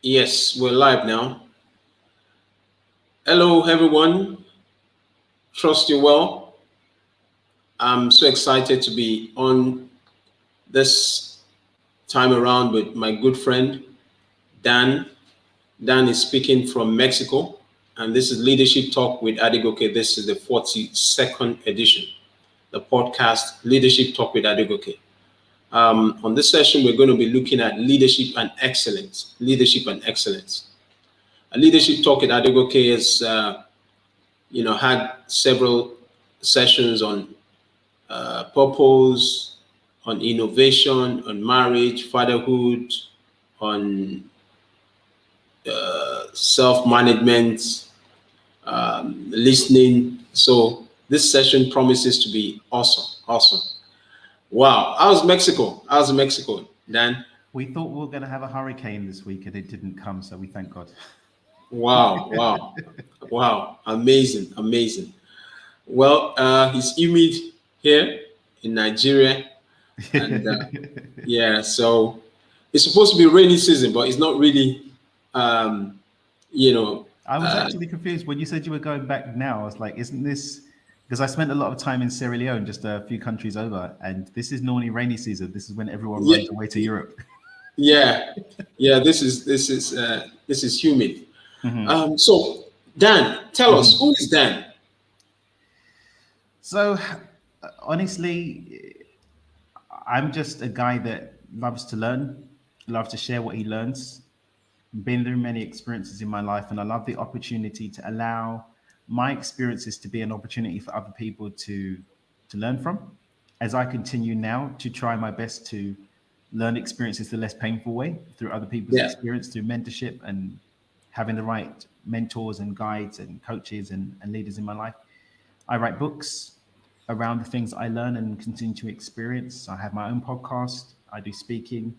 Yes, we're live now. Hello, everyone. Trust you well. I'm so excited to be on this time around with my good friend Dan. Dan is speaking from Mexico, and this is Leadership Talk with Adigoke. This is the 42nd edition, the podcast Leadership Talk with Adigoke. On this session, we're going to be looking at leadership and excellence. Leadership and excellence. A leadership talk at Adigoke is had several sessions on purpose, on innovation, on marriage, fatherhood, on self-management, listening. So this session promises to be awesome. Awesome. Wow. How's Mexico? How's Mexico, Dan? We thought we were going to have a hurricane this week and it didn't come, so we thank God. Wow. Wow. Wow. Amazing. Amazing. Well, it's humid here in Nigeria. And yeah, so it's supposed to be rainy season, but it's not really, you know. I was actually confused when you said you were going back now. I was like, isn't this because I spent a lot of time in Sierra Leone, just a few countries over, and this is normally rainy season. This is when everyone Yeah, runs away to Europe. yeah, yeah. This is humid. Mhm. So Dan, tell us, who is Dan? So, honestly, I'm just a guy that loves to learn, loves to share what he learns. Been through many experiences in my life, and I love the opportunity to allow my experiences to be an opportunity for other people to learn from. As I continue now to try my best to learn experiences the less painful way through other people's Yeah, experience, through mentorship and having the right mentors and guides and coaches and leaders in my life. I write books around the things I learn and continue to experience. I have my own podcast. I do speaking.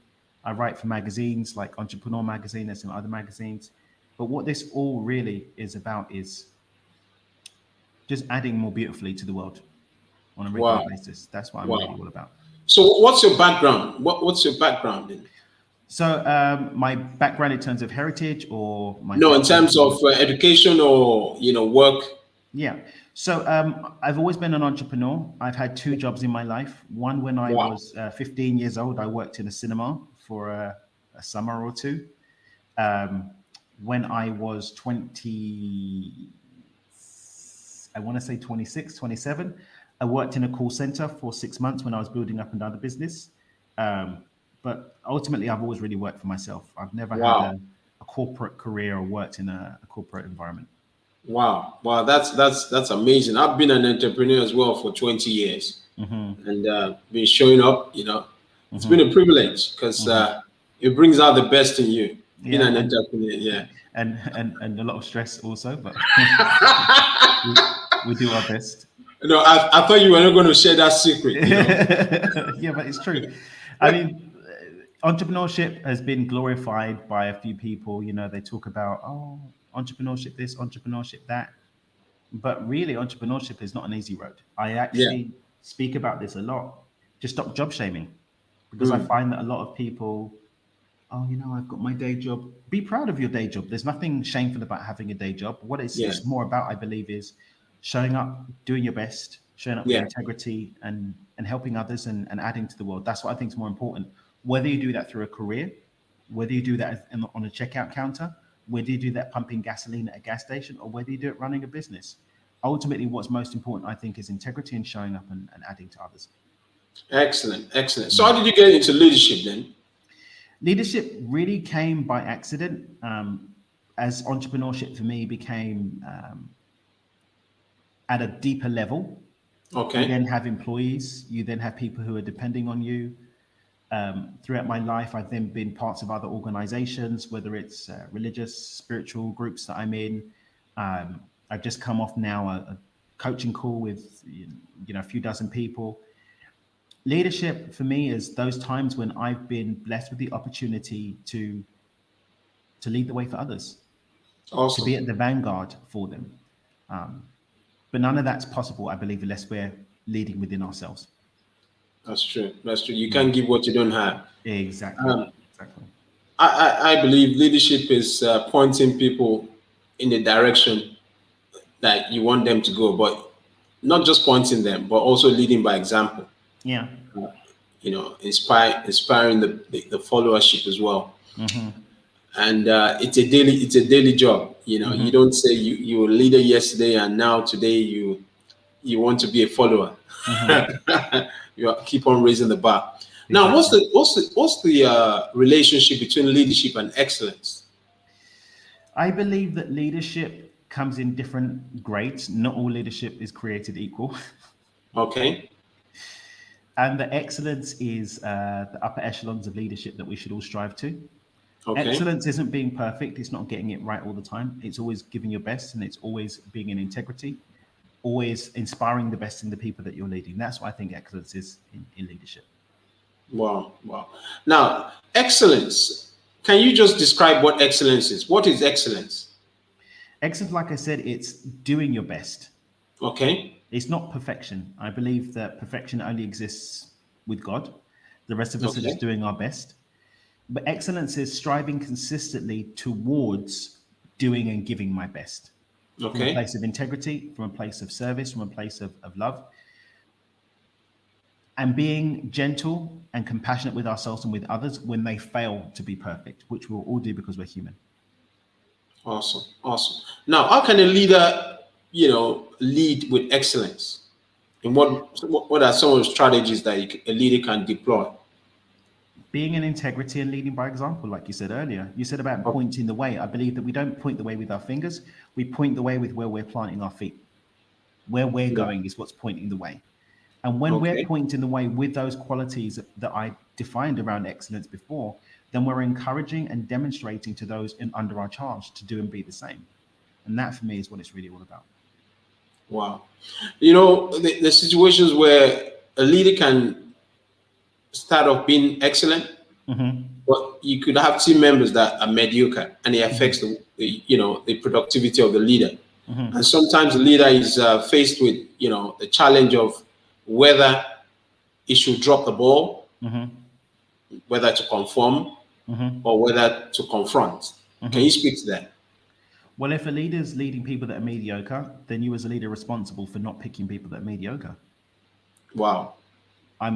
I write for magazines like Entrepreneur Magazine and some other magazines. But what this all really is about is just adding more beautifully to the world on a regular wow, basis. That's what I'm really wow. all about. So what's your background? What's your background in? So, my background in terms of heritage or my No, in background terms of in education or work. yeah. So I've always been an entrepreneur. I've had two jobs in my life. One when I Wow, was 15 years old, I worked in a cinema for a summer or two. Um, when I was 20, I want to say 26, 27, I worked in a call center for 6 months when I was building up another business. Um, but ultimately, I've always really worked for myself. I've never had wow, a corporate career or worked in a corporate environment. wow, wow. That's amazing. I've been an entrepreneur as well for 20 years, Hmm. and been showing up. It's been a privilege because it brings out the best in you. Being Yeah, an entrepreneur, yeah. and a lot of stress also, but we, we do our best. No, I thought you were not going to share that secret. Yeah, but it's true. I mean, entrepreneurship has been glorified by a few people. They talk about, oh, entrepreneurship this, entrepreneurship that, but really, entrepreneurship is not an easy road. I Yeah. actually speak about this a lot. Just stop job shaming, because I Mm, find that a lot of people, oh, I've got my day job. Be proud of your day job. There's nothing shameful about having a day job. What yeah. it's more about, I believe, is showing up, doing your best, showing up with Yeah. integrity and helping others and adding to the world. That's what I think is more important. Whether you do that through a career, whether you do that on a checkout counter, whether you do that pumping gasoline at a gas station, or whether you do it running a business. Ultimately, what's most important, I think, is integrity and showing up and adding to others. Excellent. Excellent. So how did you get into leadership then? Leadership really came by accident, as entrepreneurship for me became at a deeper level. You Okay. then have employees, you then have people who are depending on you. Throughout my life, I've then been parts of other organizations, whether it's religious, spiritual groups that I'm in. I've just come off now a coaching call with a few dozen people. Leadership for me is those times when I've been blessed with the opportunity to lead the way for others, to Awesome. be at the vanguard for them. Um, but none of that's possible, I believe, unless we're leading within ourselves. That's true. That's true. You Mm. can't give what you don't have. Exactly. Um, Exactly. I believe leadership is pointing people in the direction that you want them to go, but not just pointing them, but also leading by example. Yeah. Inspiring the followership as well. Mm-hmm. And it's a daily job. You Mm-hmm. don't say you were a leader yesterday and now today you want to be a follower. Mm-hmm. Keep on raising the bar. Now, what's Exactly. the relationship between leadership and excellence? I believe that leadership comes in different grades. Not all leadership is created equal. Okay, And the excellence is the upper echelons of leadership that we should all strive to. okay, Excellence isn't being perfect, it's not getting it right all the time. It's always giving your best and it's always being in integrity, always inspiring the best in the people that you're leading. That's what I think excellence is in leadership. wow, wow. Now, excellence. Can you just describe what excellence is? What is excellence? Excellence, like I said, it's doing your best. Okay, It's not perfection. I believe that perfection only exists with God. The rest of us are just okay, doing our best. But excellence is striving consistently towards doing and giving my best from a okay. place of integrity, from a place of service, from a place of love, and being gentle and compassionate with ourselves and with others when they fail to be perfect, which we'll all do because we're human. Awesome, awesome. Now, how can a leader, lead with excellence? And what are some of the strategies that a leader can deploy? Being in integrity and leading by example, like you said earlier. You said about O- pointing the way. I believe that we don't point the way with our fingers, we point the way with where we're planting our feet. Where we're Yeah. going is what's pointing the way. And when we're Okay. pointing the way with those qualities that I defined around excellence before, then we're encouraging and demonstrating to those under our charge to do and be the same. And that for me is what it's really all about. Wow. The situations where a leader can start off being excellent, Mm-hmm. but you could have team members that are mediocre, and it affects Mm-hmm. the productivity of the leader. And Mm-hmm. sometimes the leader is faced with the challenge of whether he should drop the ball, Mm-hmm. whether to conform, Mm-hmm. or whether to confront. Can you Mm-hmm. speak to that? Well, if a leader's leading people that are mediocre, then you as a leader are responsible for not picking people that are mediocre. Wow. At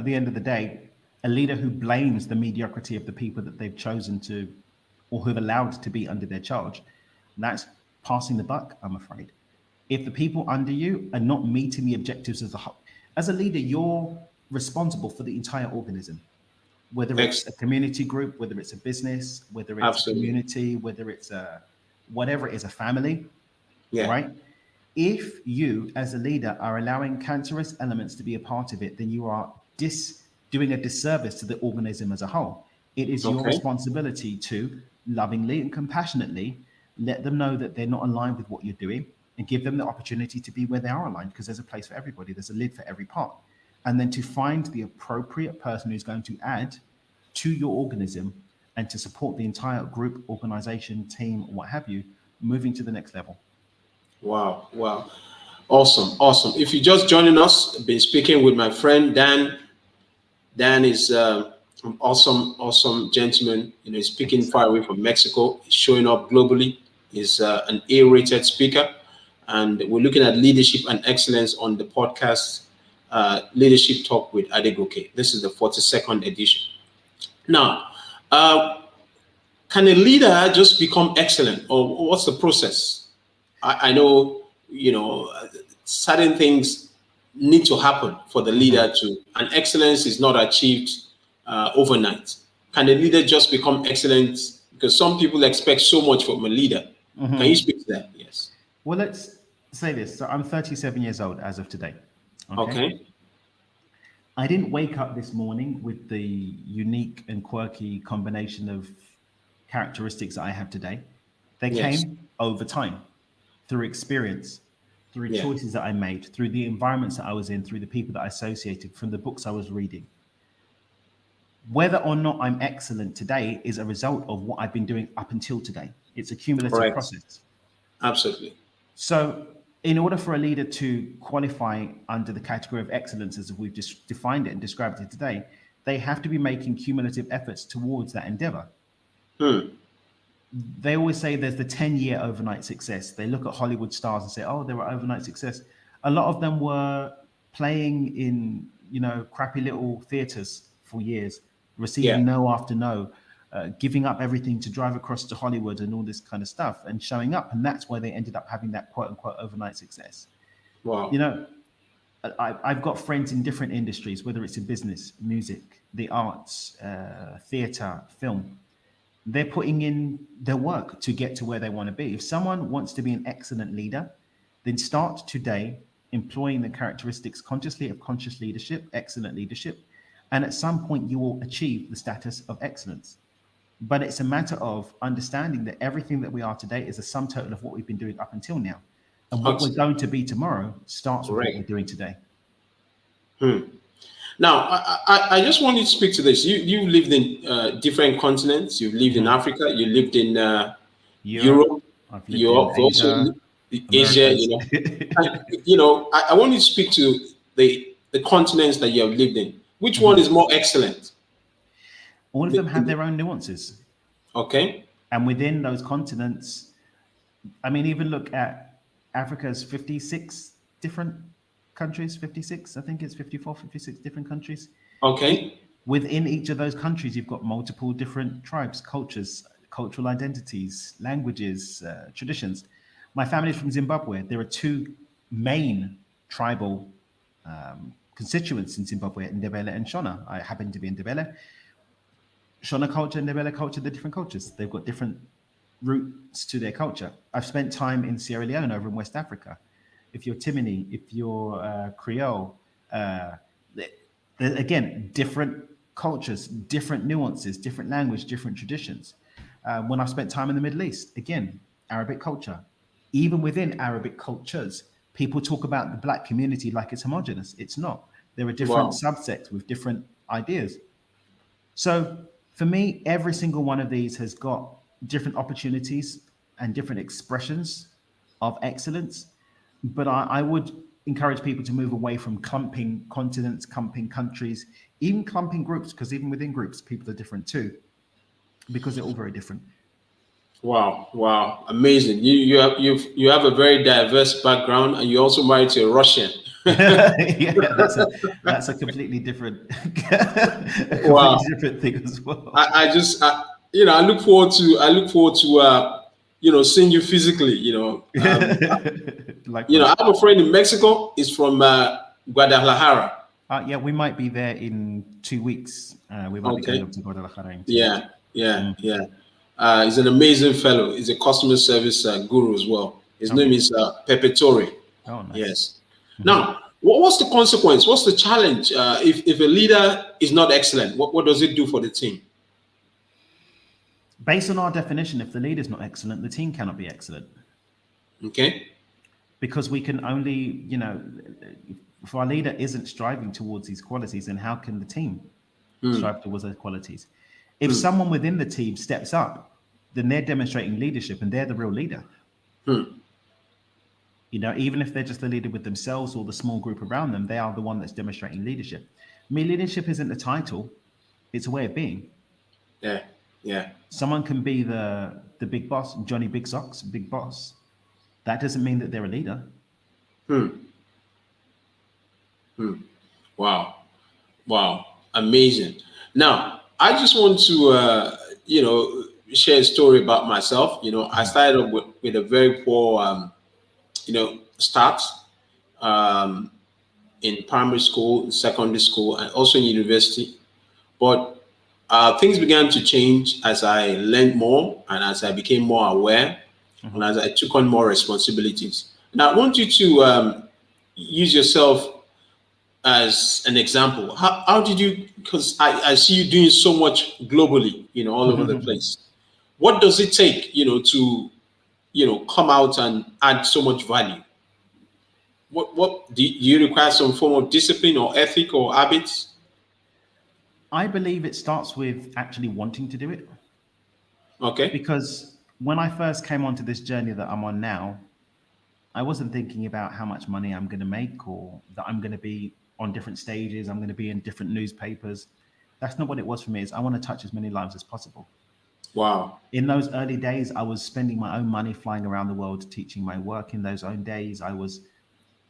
the end of the day, a leader who blames the mediocrity of the people that they've chosen to or who've allowed to be under their charge, that's passing the buck, I'm afraid. If the people under you are not meeting the objectives as a leader, you're responsible for the entire organism, whether it's a Excellent. community group, whether it's a business, whether it's a Absolutely. community, whether it's a whatever it is, a family, Yeah. right? If you, as a leader, are allowing cancerous elements to be a part of it, then you are doing a disservice to the organism as a whole. It is your Okay. responsibility to lovingly and compassionately let them know that they're not aligned with what you're doing and give them the opportunity to be where they are aligned because there's a place for everybody, there's a lid for every part. And then to find the appropriate person who's going to add to your organism and to support the entire group, organization, team, what have you, moving to the next level. Wow. Wow. Awesome. Awesome. If you're just joining us, I've been speaking with my friend Dan. Dan is an awesome, awesome gentleman. He's Thank you, speaking sir. far away from Mexico. He's showing up globally. He's an A-rated speaker, and we're looking at leadership and excellence on the podcast, Leadership Talk with Adegoke. This is the 42nd edition. Now, uh, can a leader just become excellent, or what's the process? I know, certain things need to happen for the leader Mhm. to, and excellence is not achieved overnight. Can a leader just become excellent? Because some people expect so much from a leader. Can you Mhm. speak to that? Yes. Well, let's say this. So I'm 37 years old as of today. Okay. Okay. I didn't wake up this morning with the unique and quirky combination of characteristics that I have today. They Yes. came over time through experience, through Yeah. choices that I made, through the environments that I was in, through the people that I associated, from the books I was reading. Whether or not I'm excellent today is a result of what I've been doing up until today. It's a cumulative Correct. process. Absolutely. So, in order for a leader to qualify under the category of excellence, as we've just defined it and described it today, they have to be making cumulative efforts towards that endeavor. Hmm. They always say there's the 10-year overnight success. They look at Hollywood stars and say, oh, they were overnight success. A lot of them were playing in, crappy little theaters for years, Yeah. receiving no after no, giving up everything to drive across to Hollywood and all this kind of stuff and showing up. And that's why they ended up having that quote unquote overnight success. You Wow. know, I've got friends in different industries, whether it's in business, music, the arts, theater, film. They're putting in their work to get to where they want to be. If someone wants to be an excellent leader, then start today employing the characteristics consciously of conscious leadership, excellent leadership, and at some point you will achieve the status of excellence. But it's a matter of understanding that everything that we are today is a sum total of what we've been doing up until now. And what we're Excellent. going to be tomorrow starts with what we're Correct. doing today. Hmm. Now, I just want you to speak to this. You lived in different continents. You've lived in Mhm. Africa. You lived in Europe, Europe. I've lived in You've also Asia, Asia. Americas. And, I want you to speak to the continents that you have lived in. Which one is Mhm. more excellent? All of The- them have their own nuances. Okay. And within those continents, I mean, even look at Africa's 56 different countries, 56, I think it's 54, 56 different countries. E- Okay. Within each of those countries, you've got multiple different tribes, cultures, cultural identities, languages, traditions. My family's from Zimbabwe. There are two main tribal constituents in Zimbabwe, Ndebele and Shona. I happen to be Ndebele. Shona culture and Ndebele culture, they're different cultures. They've got different roots to their culture. I've spent time in Sierra Leone over in West Africa. If you're Timini, if you're Creole, uh, again, different cultures, different nuances, different language, different traditions. When I spent time in the Middle East, again, Arabic culture. Even within Arabic cultures, people talk about the black community like it's homogenous. It's not. There are different Wow. subsects with different ideas. So for me, every single one of these has got different opportunities and different expressions of excellence. But I would encourage people to move away from clumping continents, clumping countries, even clumping groups, because even within groups, people are different too, because they're all very different. Wow. Wow. Amazing. You have a very diverse background, and you're also married to a Russian. Yeah, that's a completely different, a completely Wow. different thing as well. I just I look forward to seeing you physically. Likewise. I have a friend in Mexico. He's from Guadalajara. Yeah, we might be there in 2 weeks. We might be going Okay. up to Guadalajara in 2 weeks. Yeah. Yeah. Mm. Yeah. He's an amazing fellow. He's a customer service guru as well. His Oh, name yeah. is Pepe Torre. Oh, nice. Yes. Hmm. Now, what's the consequence? What's the challenge if a leader is not excellent? What does it do for the team? Based on our definition, if the leader's not excellent, the team cannot be excellent Okay. because we can only, if our leader isn't striving towards these qualities, then how can the team Hmm. strive towards those qualities? If someone within the team steps up, then they're demonstrating leadership and they're the real leader. Hmm. Even if they're just the leader with themselves or the small group around them, they are the one that's demonstrating leadership. I mean, leadership isn't a title, it's a way of being. Yeah. Yeah. Someone can be the big boss, Johnny Big Socks, big boss. That doesn't mean that they're a leader. Hmm. Hmm. Wow. Wow. Amazing. Now, I just want to, share a story about myself. I started off with a very poor, start um, in primary school, in secondary school, and also in university. But things began to change as I learned more and as I became more aware and Mhm. as I took on more responsibilities. And I want you to use yourself as an example. How did you, because I see you doing so much globally, all over the place. What does it take, come out and add so much value? What do you require some form of discipline or ethic or habits? I believe it starts with actually wanting to do it. Okay. Because when I first came onto this journey that I'm on now, I wasn't thinking about how much money I'm going to make or that I'm going to be on different stages, I'm going to be in different newspapers. That's not what it was for me. Is I want to touch as many lives as possible. Wow. In those early days, I was spending my own money flying around the world teaching my work. In those own days, I was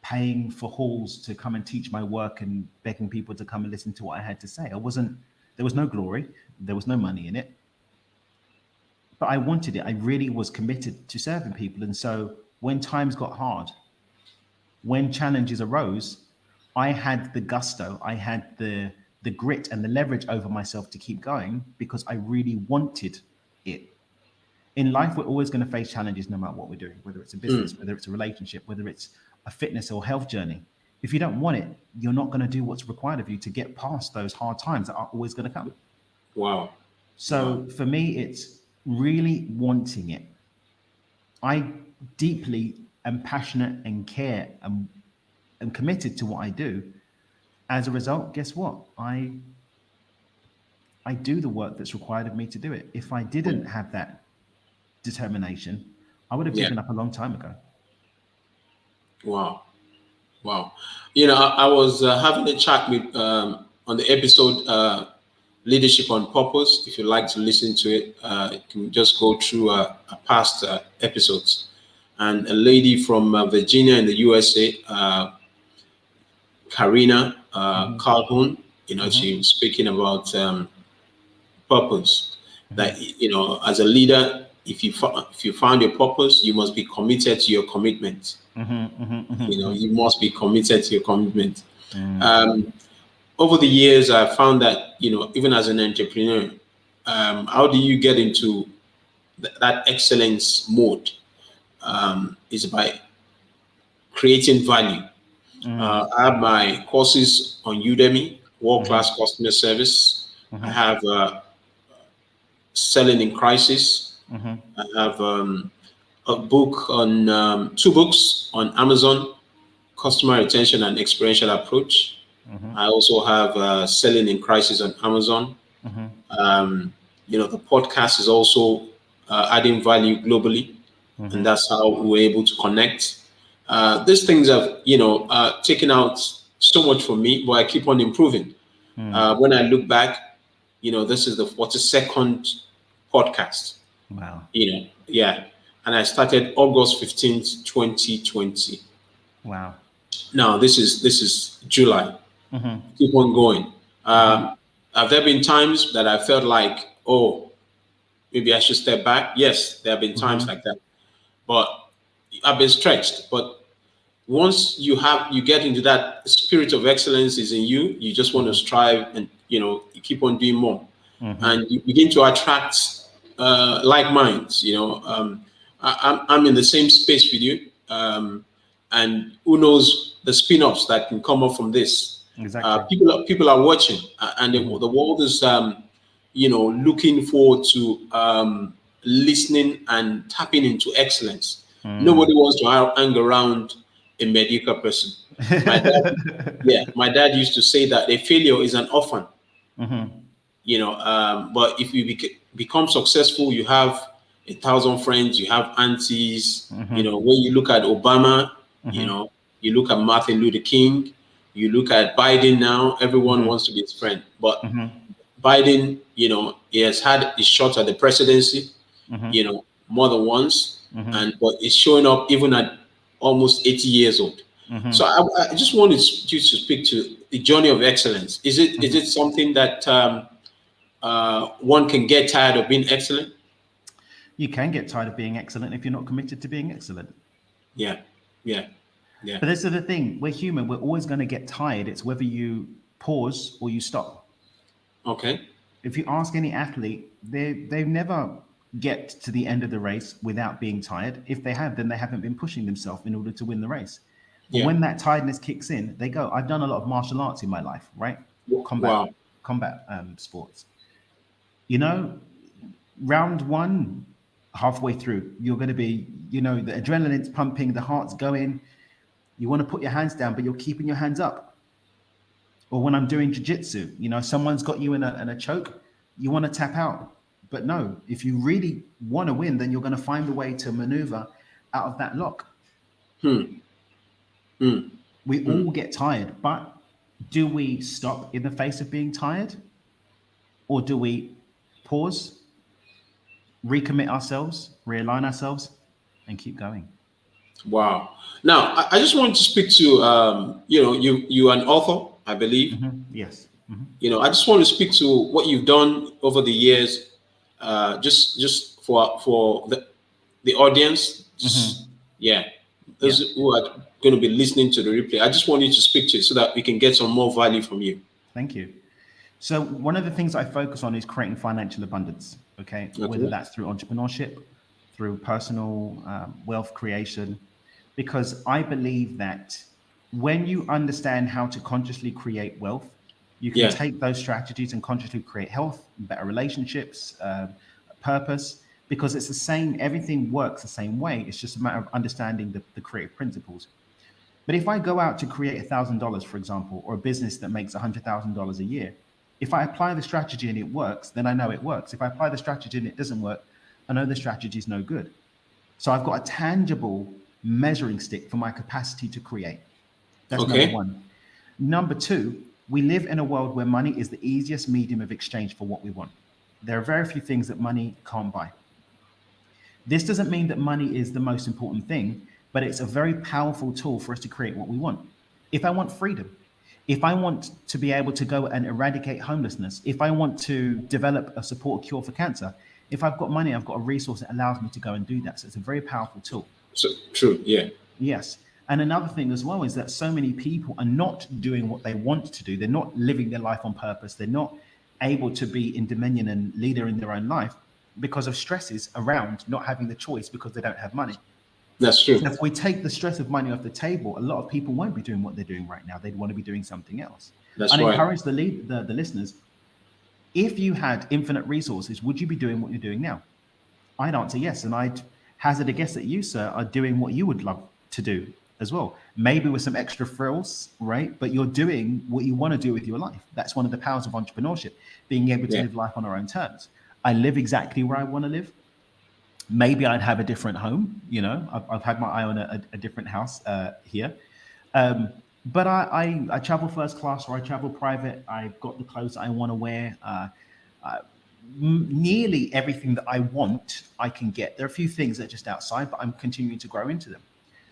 paying for halls to come and teach my work and begging people to come and listen to what I had to say. There was no glory, there was no money in it, but I wanted it. I really was committed to serving people. And so when times got hard, when challenges arose, I had the gusto, I had the grit and the leverage over myself to keep going because I really wanted it. In life, we're always going to face challenges no matter what we're doing, whether it's a business, Mm. whether it's a relationship, whether it's a fitness or health journey. If you don't want it, you're not going to do what's required of you to get past those hard times that are always going to come. Wow. Wow. So for me, it's really wanting it. I deeply am passionate and care and am committed to what I do. As a result, guess what? I do the work that's required of me to do it. If I didn't have that determination, I would have Yeah. given up a long time ago. Wow. Wow. I was having a chat with on the episode Leadership on Purpose. If you'd like to listen to it, you can just go through past episodes. And a lady from Virginia in the USA, Karina Hmm. Calhoun, Hmm. she was speaking about purpose. Hmm. That as a leader, if you found your purpose, you must be committed to your commitment. Hmm. Hmm. Hmm. You must be committed to your commitment. Hmm. Um, Over the years, I found that even as an entrepreneur, how do you get into that excellence mode? Is by creating value. Hmm. I have my courses on Udemy, world Hmm. class customer service. I Hmm. have selling in crisis. Hmm. I have two books on Amazon, customer retention and experiential approach. Hmm. I also have selling in crisis on Amazon. Hmm. Um, the podcast is also adding value globally, and Hmm. that's how we're able to connect. These things have, taken out so much from me, but I keep on improving. Hmm. When I look back, this is the 42nd podcast. Wow. Yeah, and I started August 15th, 2020. Wow. Now this is July. Hmm. Keep on going. Hmm. Have there been times that I felt like, oh, maybe I should step back? Yes, there have been times Hmm. like that. But I've been stretched. But once you get into that spirit of excellence is in you, you just want to Hmm. strive and you keep on doing more. Hmm. And you begin to attract like minds. I'm in the same space with you. And who knows the spin-offs that can come up from this. Exactly. People are watching, and Hmm. the world is looking forward to listening and tapping into excellence. Nobody Hmm. wants to hang around a mediocre person. My dad, yeah, my dad used to say that a failure is an orphan. Hmm. But if you become successful, you have 1,000 friends, you have aunties. Hmm. When you look at Obama, you Hmm. know, you look at Martin Luther King, you look at Biden now, everyone Hmm. wants to be his friend. But Hmm. Biden, he has had his shot at the presidency, Hmm. more than once, Hmm. and but it's showing up even at almost 80 years old. So Hmm. I just wanted you to speak to the journey of excellence. Is it Hmm. something that one can get tired of being excellent? You can get tired of being excellent if you're not committed to being excellent. Yeah, yeah, yeah. But this is the thing: we're human. We're always going to get tired. It's whether you pause or you stop. Okay. If you ask any athlete, they never get to the end of the race without being tired. If they have, then they haven't been pushing themselves in order to win the race. But Yeah. when that tiredness kicks in, they go. I've done a lot of martial arts in my life, right? Wow. Combat sports. You know, round one, halfway through, you're going to be, the adrenaline's pumping, the heart's going. You want to put your hands down, but you're keeping your hands up. Or when I'm doing jiu-jitsu, someone's got you in a choke, you want to tap out. But no, if you really want to win, then you're going to find a way to maneuver out of that lock. Hmm. Hmm. We Hmm. all get tired, but do we stop in the face of being tired? Or do we pause, recommit ourselves, realign ourselves, and keep going. Wow. Now, I just want to speak to you are an author, I believe. Yes. I just want to speak to what you've done over the years, just for the audience. Just, yeah, Yeah. those who are going to be listening to the replay. I just want you to speak to it so that we can get some more value from you. Thank you. So one of the things I focus on is creating financial abundance. Okay, whether Okay. that's through entrepreneurship, through personal wealth creation, because I believe that when you understand how to consciously create wealth, you can Yeah, take those strategies and consciously create health, better relationships, purpose. Because it's the same, everything works the same way. It's just a matter of understanding the creative principles. But if I go out to create $1,000, for example, or a business that makes $100,000 a year, if I apply the strategy and it works, then I know it works. If I apply the strategy and it doesn't work, I know the strategy is no good. So I've got a tangible measuring stick for my capacity to create. That's number okay, one. Number two, we live in a world where money is the easiest medium of exchange for what we want. There are very few things that money can't buy. This doesn't mean that money is the most important thing, but it's a very powerful tool for us to create what we want. If I want freedom, if I want to be able to go and eradicate homelessness, if I want to develop a support cure for cancer, if I've got money, I've got a resource that allows me to go and do that. So it's a very powerful tool. so true. Yeah, Yes. And another thing as well is that so many people are not doing what they want to do. They're not living their life on purpose. They're not able to be in dominion and leader in their own life because of stresses around not having the choice because they don't have money. that's So true. if we take the stress of money off the table, a lot of people won't be doing what they're doing right now. They'd want to be doing something else. That's And right. encourage the listeners, if you had infinite resources, would you be doing what you're doing now? I'd answer yes. And I'd hazard a guess that you, sir, are doing what you would love to do as well. Maybe with some extra frills, right? But you're doing what you want to do with your life. That's one of the powers of entrepreneurship, being able to Yeah. live life on our own terms. I live exactly where I want to live. Maybe I'd have a different home. I've had my eye on a different house here. Um, but I travel first class or I travel private. I've got the clothes that I want to wear. Uh, Nearly everything that I want, I can get. There are a few things that are just outside, but I'm continuing to grow into them.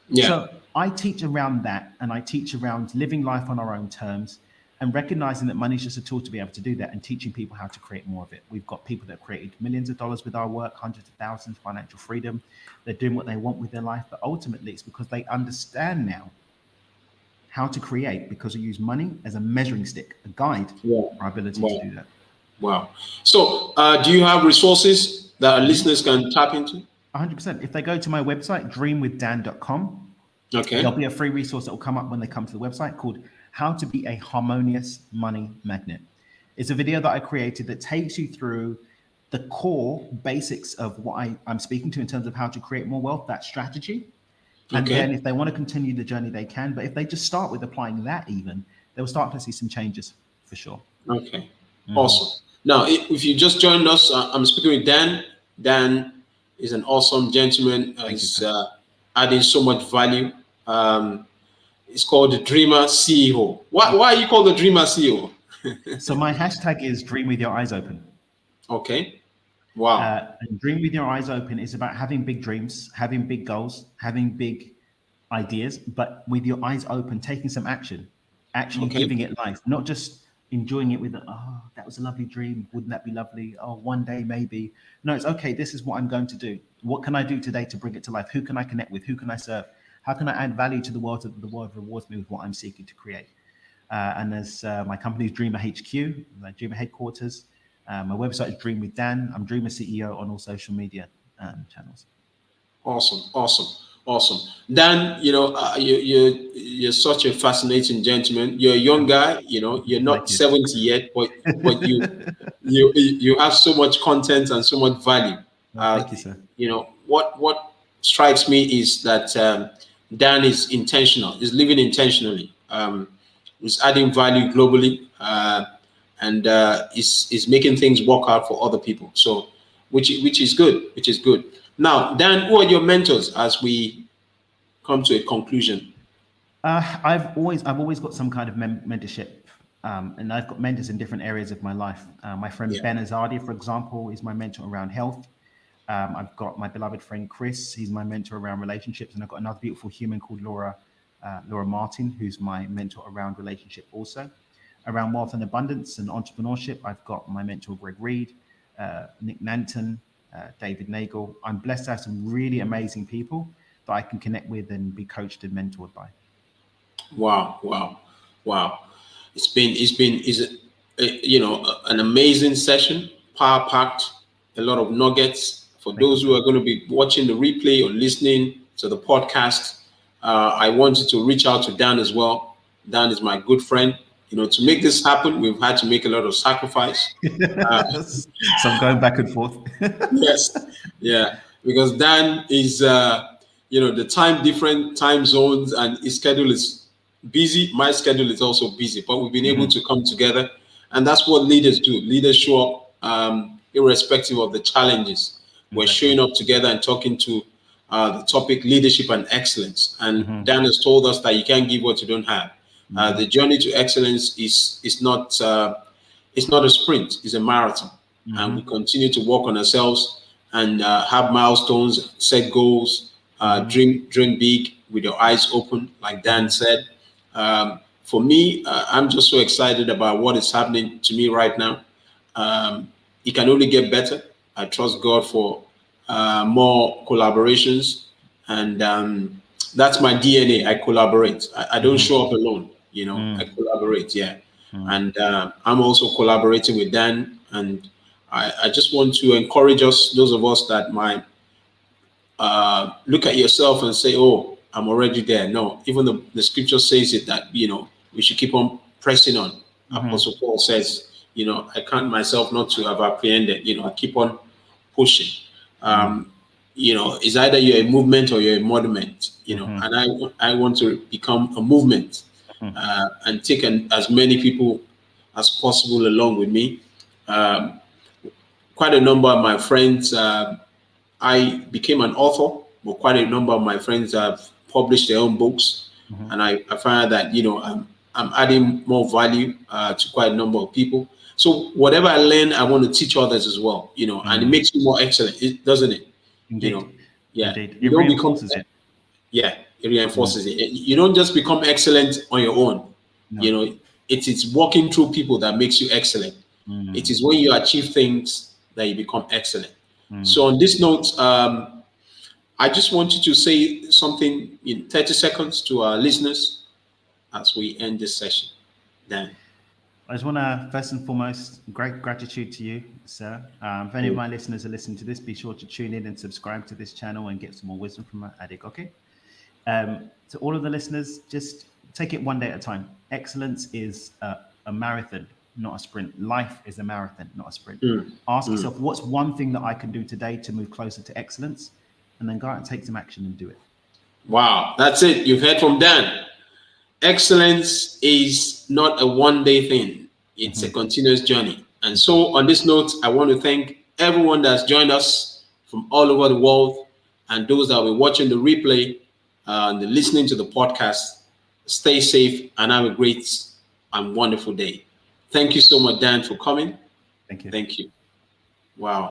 Yeah. So I teach around that, and I teach around living life on our own terms and recognizing that money is just a tool to be able to do that and teaching people how to create more of it. We've got people that have created millions of dollars with our work, hundreds of thousands, financial freedom. They're doing what they want with their life, but ultimately it's because they understand now how to create because we use money as a measuring stick, a guide Yeah. for our ability to Wow. do that. Wow. So, do you have resources that our Mhm. listeners can tap into? 100%. If they go to my website, dreamwithdan.com, there'll Okay. be a free resource that will come up when they come to the website called How to Be a Harmonious Money Magnet. It's a video that I created that takes you through the core basics of what I'm speaking to in terms of how to create more wealth, that strategy. And then Okay. if they want to continue the journey, they can. But if they just start with applying that, even, they'll start to see some changes for sure. Okay. Hmm. Awesome. Now, if you just joined us, I'm speaking with Dan. Dan is an awesome gentleman. Thank you, He's sir. adding so much value. It's called the Dreamer CEO. Why are you called the Dreamer CEO? So my hashtag is dream with your eyes open. Okay. Wow. And dream with your eyes open is about having big dreams, having big goals, having big ideas, but with your eyes open, taking some action, actually Okay. giving it life, not just enjoying it with, oh, that was a lovely dream. Wouldn't that be lovely? Oh, one day maybe. No, it's okay. This is what I'm going to do. What can I do today to bring it to life? Who can I connect with? Who can I serve? How can I add value to the world so that the world rewards me with what I'm seeking to create? And as my company is Dreamer HQ, my Dreamer headquarters. My website is Dream with Dan. I'm Dreamer CEO on all social media channels. Awesome. Awesome. Awesome. Dan, you're such a fascinating gentleman. You're a young guy. You're not Thank you. 70 yet, but you have so much content and so much value. Well, thank you, sir. What strikes me is that Dan is intentional. Is living intentionally. Is adding value globally, and is making things work out for other people. So, which is good. Which is good. Now, Dan, who are your mentors as we come to a conclusion? I've always got some kind of mentorship, and I've got mentors in different areas of my life. My friend Yeah. Ben Azadi, for example, is my mentor around health. I've got my beloved friend Chris. He's my mentor around relationships, and I've got another beautiful human called Laura Martin, who's my mentor around relationship also. Around wealth and abundance and entrepreneurship, I've got my mentor Greg Reed, Nick Nanton, David Nagel. I'm blessed to have some really amazing people that I can connect with and be coached and mentored by. Wow, wow, wow. An amazing session, power packed, a lot of nuggets for Thank those you, who sir. are going to be watching the replay or listening to the podcast. I wanted to reach out to Dan as well. Dan is my good friend. To make this happen, we've had to make a lot of sacrifice. So I'm going back and forth. Yes, yeah, because Dan is, the different time zones, and his schedule is busy. My schedule is also busy, but we've been able to come together, and that's what leaders do. Leaders show up, irrespective of the challenges. We're Exactly. showing up together and talking to the topic leadership and excellence. And Dan has told us that you can't give what you don't have. The journey to excellence is not. It's not a sprint, it's a marathon. And we continue to work on ourselves and have milestones, set goals, dream big with your eyes open, like Dan said. For me, I'm just so excited about what is happening to me right now. It can only get better. I trust God for more collaborations. And that's my DNA. I collaborate. I don't show up alone. I collaborate. Yeah. And I'm also collaborating with Dan. And I just want to encourage us, those of us that might look at yourself and say, oh, I'm already there. No, even the scripture says it that, we should keep on pressing on. Apostle Paul says, I count myself not to have apprehended, I keep on pushing. It's either you're a movement or you're a monument, and I want to become a movement and take as many people as possible along with me. Quite a number of my friends, I became an author, but quite a number of my friends have published their own books, and I find that I'm adding more value to quite a number of people. So whatever I learn, I want to teach others as well, and it makes me more excellent, doesn't it? Indeed. Yeah, Indeed. you It don't become, reinforces it. yeah, it reinforces it. You don't just become excellent on your own. No. It's walking through people that makes you excellent. It is when you achieve things that you become excellent. So on this note, I just want you to say something in 30 seconds to our listeners as we end this session. Dan. I just want to, first and foremost, great gratitude to you, sir. If any of my listeners are listening to this, be sure to tune in and subscribe to this channel and get some more wisdom from Adik, okay? To all of the listeners, just take it one day at a time. Excellence is a marathon, not a sprint. Life is a marathon, not a sprint. Ask yourself, what's one thing that I can do today to move closer to excellence? And then go out and take some action and do it. Wow, that's it. You've heard from Dan. Excellence is not a one-day thing. It's a continuous journey. And so on this note, I want to thank everyone that's joined us from all over the world and those that will be watching the replay and listening to the podcast. Stay safe and have a great and wonderful day. Thank you so much, Dan, for coming. Thank you. Thank you. Wow.